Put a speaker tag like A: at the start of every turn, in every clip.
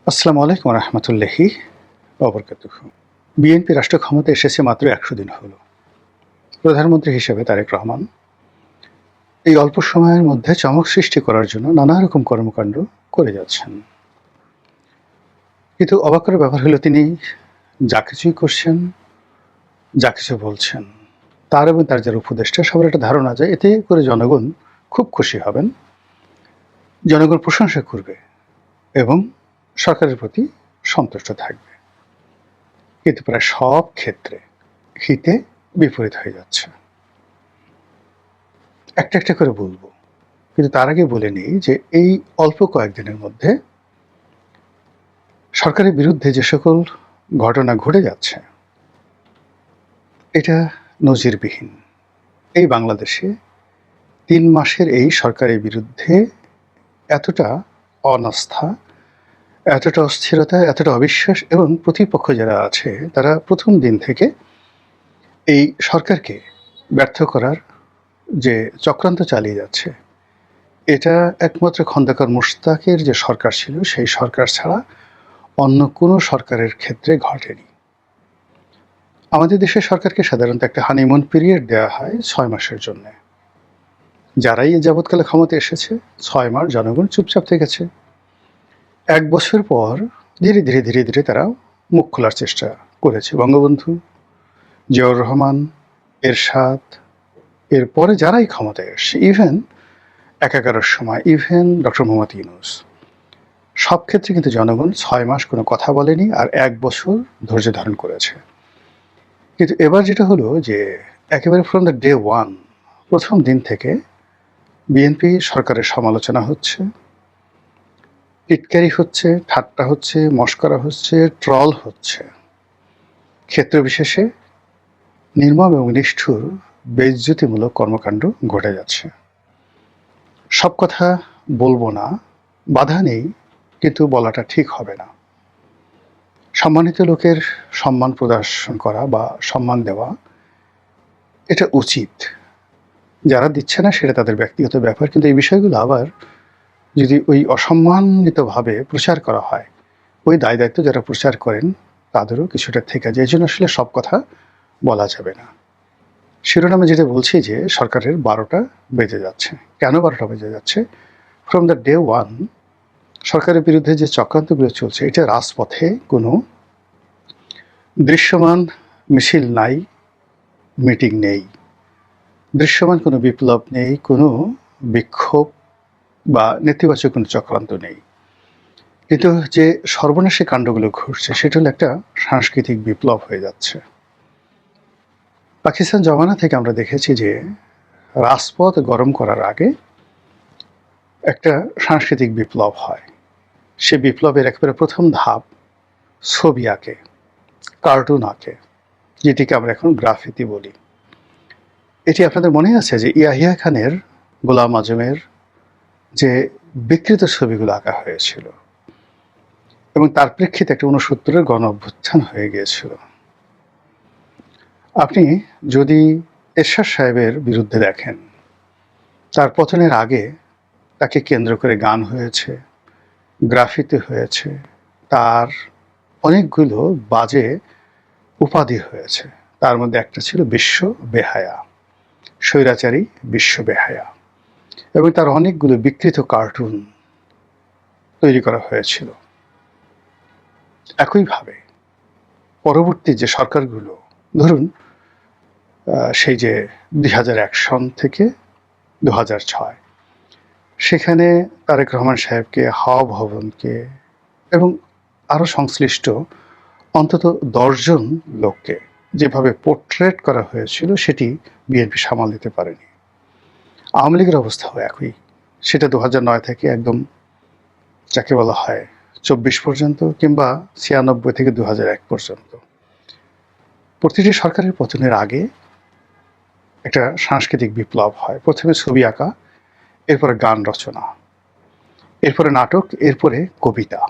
A: আসসালামু আলাইকুম রহমতুল্লাহি ওবরকাতুহু। বিএনপি রাষ্ট্র ক্ষমতায় এসেছে মাত্র ১০০ দিন হলো। প্রধানমন্ত্রী হিসেবে তারেক রহমান এই অল্প সময়ের মধ্যে চমক সৃষ্টি করার জন্য নানা রকম কর্মকাণ্ড করে যাচ্ছেন। কিন্তু অবাক করার ব্যাপার হলো তিনি যা কিছুই করছেন, যা কিছু বলছেন, তার এবং তার যারা উপদেষ্টা সবার একটা ধারণা যায় এতে করে জনগণ খুব খুশি হবেন, জনগণ প্রশংসা করবে এবং সরকারের প্রতি সন্তুষ্ট থাকবে। কিন্তু প্রায় সব ক্ষেত্রে হিতে বিপরীত হয়ে যাচ্ছে। একটা একটা করে বলবো, কিন্তু তার আগে বলে নিই যে এই অল্প কয়েকদিনের মধ্যে সরকারের বিরুদ্ধে যে সকল ঘটনা ঘটে যাচ্ছে এটা নজিরবিহীন। এই বাংলাদেশে ৩ মাসের এই সরকারের বিরুদ্ধে এতটা অনাস্থা, এতটা অস্থিরতা, এতটা অবিশ্বাস এবং প্রতিপক্ষ যারা আছে তারা প্রথম দিন থেকে এই সরকারকে ব্যর্থ করার যে চক্রান্ত চালিয়ে যাচ্ছে, এটা একমাত্র খন্দকার মোশতাকের যে সরকার ছিল সেই সরকার ছাড়া অন্য কোনো সরকারের ক্ষেত্রে ঘটেনি। আমাদের দেশের সরকারকে সাধারণত একটা হানিমুন পিরিয়ড দেওয়া হয় ৬ মাসের জন্য। যারাই এ যাবৎকালে ক্ষমতায় এসেছে ৬ মাস জনগণ চুপচাপ থেকেছে। ১ বছর পর ধীরে ধীরে ধীরে ধীরে তারা মুখ খোলার চেষ্টা করেছে। বঙ্গবন্ধু, জিয়াউর রহমান, এরশাদ, এরপরে যারাই ক্ষমতায় এসছে, ইভেন ১১ সময়, ইভেন ডক্টর মোহাম্মদ ইউনূস, সব ক্ষেত্রে কিন্তু জনগণ ৬ মাস কোনো কথা বলেনি আর ১ বছর ধৈর্য ধারণ করেছে। কিন্তু এবার যেটা হলো যে একেবারে ফ্রম দ্য ডে ওয়ান, প্রথম দিন থেকে বিএনপি সরকারের সমালোচনা হচ্ছে, টিটকারি হচ্ছে, ঠাট্টা হচ্ছে, মশকরা হচ্ছে, ট্রল হচ্ছে। ক্ষেত্র বিশেষে নির্মম এবং নিষ্ঠুর বেইজ্জতিমূলক কর্মকাণ্ড ঘটে যাচ্ছে। সব কথা বলবো না, বাধা নেই, কিন্তু বলাটা ঠিক হবে না। সম্মানিত লোকের সম্মান প্রদর্শন করা বা সম্মান দেওয়া এটা উচিত। যারা দিচ্ছে না সেটা তাদের ব্যক্তিগত ব্যাপার, কিন্তু এই বিষয়গুলো আবার যদি ওই অসম্মানিতভাবে প্রচার করা হয়, ওই দায় দায়িত্ব যারা প্রচার করেন তাদেরও কিছুটা থেকে যায়। এই জন্য আসলে সব কথা বলা যাবে না। শিরোনামে যেটা বলছি যে সরকারের ১২টা বেজে যাচ্ছে। কেন ১২টা বেজে যাচ্ছে? ফ্রম দ্য ডে ওয়ান সরকারের বিরুদ্ধে যে চক্রান্তগুলো চলছে, এটা রাজপথে কোনো দৃশ্যমান মিছিল নাই, মিটিং নেই, দৃশ্যমান কোনো বিপ্লব নেই, কোনো বিক্ষোভ বা নেতিবাচক কোনো চক্রান্ত নেই। কিন্তু যে সর্বনাশী কাণ্ডগুলো ঘটছে সেটা হলো একটা সাংস্কৃতিক বিপ্লব হয়ে যাচ্ছে। পাকিস্তান জমানা থেকে আমরা দেখেছি যে রাজপথ গরম করার আগে একটা সাংস্কৃতিক বিপ্লব হয়। সে বিপ্লবের একেবারে প্রথম ধাপ ছবি আঁকে, কার্টুন আঁকে, যেটিকে আমরা এখন গ্রাফিতি বলি। এটি আপনাদের মনে আছে যে ইয়াহিয়া খানের গোলাম আজমের যে বিকৃত ছবিগুলো আঁকা হয়েছিল এবং তার প্রেক্ষিতে একটা ৬৯-এর গণ অভ্যুত্থান হয়ে গিয়েছিল। আপনি যদি এরশাদ সাহেবের বিরুদ্ধে দেখেন, তার পতনের আগে তাকে কেন্দ্র করে গান হয়েছে, গ্রাফিতি হয়েছে, তার অনেকগুলো বাজে উপাধি হয়েছে। তার মধ্যে একটা ছিল বিশ্ব বেহায়া, স্বৈরাচারী বিশ্ব বেহায়া, এবং তার অনেকগুলো বিকৃত কার্টুন তৈরি করা হয়েছিল। একইভাবে পরবর্তী যে সরকারগুলো, ধরুন সেই যে ২০০১ সন থেকে ২০০৬, সেখানে তারেক রহমান সাহেবকে, হাওয়া ভবনকে এবং আরও সংশ্লিষ্ট অন্তত ১০ জন লোককে যেভাবে পোর্ট্রেট করা হয়েছিল সেটি বিএনপি সামাল দিতে পারেনি। আওয়ামী লীগের অবস্থাও একই। সেটা ২০০৯ থেকে একদম যাকে বলা হয় ২৪ পর্যন্ত, কিংবা ৯৬ থেকে ২০০১ পর্যন্ত। প্রতিটি সরকারের পতনের আগে একটা সাংস্কৃতিক বিপ্লব হয়। প্রথমে ছবি আঁকা, এরপরে গান রচনা, এরপরে নাটক, এরপরে কবিতা,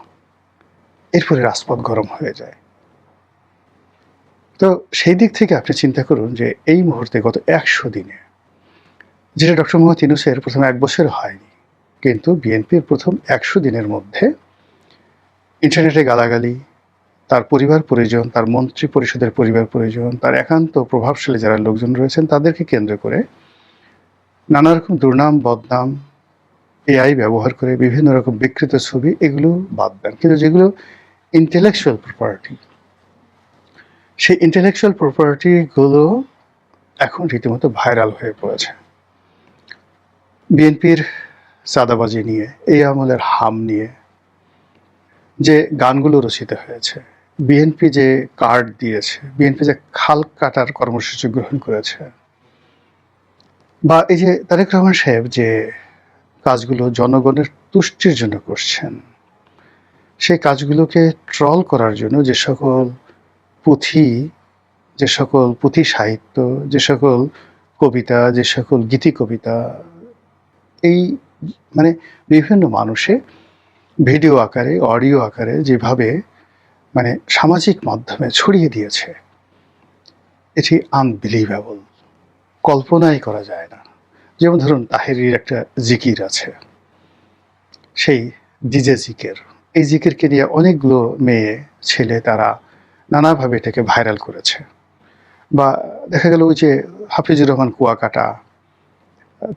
A: এরপরে রাজপথ গরম হয়ে যায়। তো সেই দিক থেকে আপনি চিন্তা করুন যে এই মুহূর্তে গত ১০০ দিনে, যেটা ডক্টর মোহাম্মদ ইউনূসের প্রথম ১ বছর হয়নি, কিন্তু বিএনপির প্রথম ১০০ দিনের মধ্যে ইন্টারনেটে গালাগালি, তার পরিবার পরিজন, তার মন্ত্রী পরিষদের পরিবার পরিজন, তার একান্ত প্রভাবশালী যারা লোকজন রয়েছেন তাদেরকে কেন্দ্র করে নানা রকম দুর্নাম বদনাম, এআই ব্যবহার করে বিভিন্ন রকম বিকৃত ছবি, এগুলো বাদ দেন। কিন্তু যেগুলো ইন্টেলেকচুয়াল প্রপার্টি, সেই ইন্টেলেকচুয়াল প্রপার্টিগুলো এখন রীতিমতো ভাইরাল হয়ে পড়েছে। বিএনপির চাঁদাবাজি নিয়ে, এই আমলের হাম নিয়ে যে গানগুলো রচিত হয়েছে, বিএনপি যে কার্ড দিয়েছে, বিএনপি যে খাল কাটার কর্মসূচি গ্রহণ করেছে, বা এই যে তারেক রহমান সাহেব যে কাজগুলো জনগণের তুষ্টির জন্য করছেন, সেই কাজগুলোকে ট্রল করার জন্য যে সকল পুঁথি, যে সকল পুঁথি সাহিত্য, যে সকল কবিতা, যে সকল গীতি কবিতা, এই মানে বিভিন্ন মানুষে ভিডিও আকারে, অডিও আকারে যেভাবে মানে সামাজিক মাধ্যমে ছড়িয়ে দিয়েছে, এটি আনবিলিভেবল, কল্পনাই করা যায় না। যেমন ধরুন তাহেরির একটা জিকির আছে, সেই ডিজে জিকের, এই জিকিরকে নিয়ে অনেকগুলো মেয়ে ছেলে তারা নানাভাবে এটাকে ভাইরাল করেছে। বা দেখা গেল ওই যে হাফিজুর রহমান কুয়াকাটা,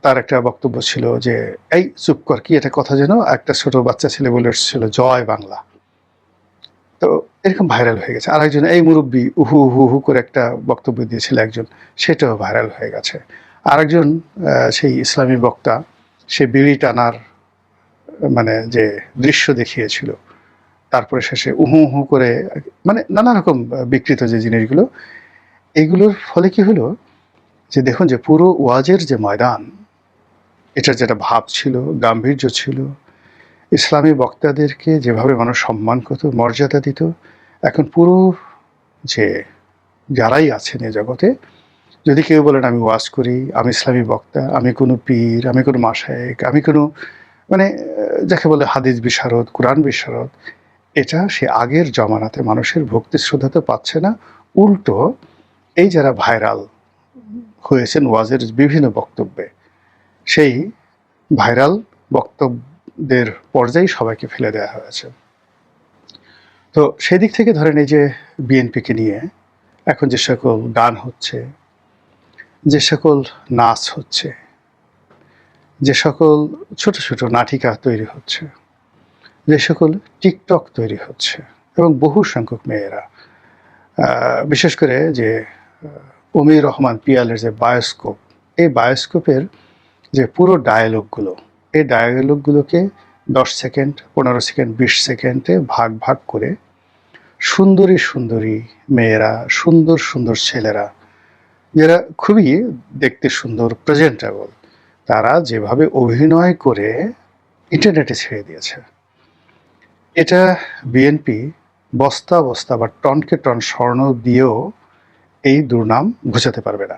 A: তার একটা বক্তব্য ছিল যে এই চুপ কর, কি একটা কথা যেন একটা ছোট বাচ্চা ছেলে বলে এসেছিল, জয় বাংলা। তো এরকম ভাইরাল হয়ে গেছে। আরেকজন এই মুরব্বী উহু হু হু করে একটা বক্তব্য দিয়েছিল একজন, সেটাও ভাইরাল হয়ে গেছে। আরেকজন সেই ইসলামী বক্তা, সে বিড়ি টানার মানে যে দৃশ্য দেখিয়েছিল, তারপরে শেষে উহু উহু করে মানে নানা রকম বিকৃত যে জিনিসগুলো, এইগুলোর ফলে কি হলো যে দেখুন যে পুরো ওয়াজের যে ময়দান, এটার যেটা ভাব ছিল, গাম্ভীর্য ছিল, ইসলামী বক্তাদেরকে যেভাবে মানুষ সম্মান করত, মর্যাদা দিত, এখন পুরো যে যারাই আছেন এ জগতে, যদি কেউ বলেন আমি ওয়াজ করি, আমি ইসলামী বক্তা, আমি কোনো পীর, আমি কোনো মাশায়েখ, আমি কোনো মানে যাকে বলে হাদিস বিশারদ, কোরআন বিশারদ, এটা সে আগের জমানাতে মানুষের ভক্তি শ্রদ্ধা তো পাচ্ছে না, উল্টো এই যারা ভাইরাল হয়েছেন ওয়াজের বিভিন্ন বক্তব্যে, সেই ভাইরাল বক্তব্যের পর্যায়ে সবাইকে ফেলে দেওয়া হয়েছে। তো সেদিক থেকে ধরেন এই যে বিএনপিকে নিয়ে এখন যে সকল গান হচ্ছে, যে সকল নাচ হচ্ছে, যে সকল ছোট ছোট নাটিকা তৈরি হচ্ছে, যে সকল টিকটক তৈরি হচ্ছে, এবং বহু সংখ্যক মেয়েরা বিশেষ করে যে অমির রহমান পিয়ালের যে বায়োস্কোপ, এই বায়োস্কোপের যে পুরো ডায়ালগগুলো, এই ডায়ালগগুলোকে 10 সেকেন্ড, 15 সেকেন্ড, 20 সেকেন্ডে ভাগ ভাগ করে সুন্দরী সুন্দরী মেয়েরা, সুন্দর সুন্দর ছেলেরা, যারা খুবই দেখতে সুন্দর, প্রেজেন্টেবল, তারা যেভাবে অভিনয় করে ইন্টারনেটে ছেড়ে দিয়েছে, এটা বিএনপি বস্তা বস্তা বা টনকে টন স্বর্ণ দিয়েও এই দুর্নাম ঘুচাতে পারবে না।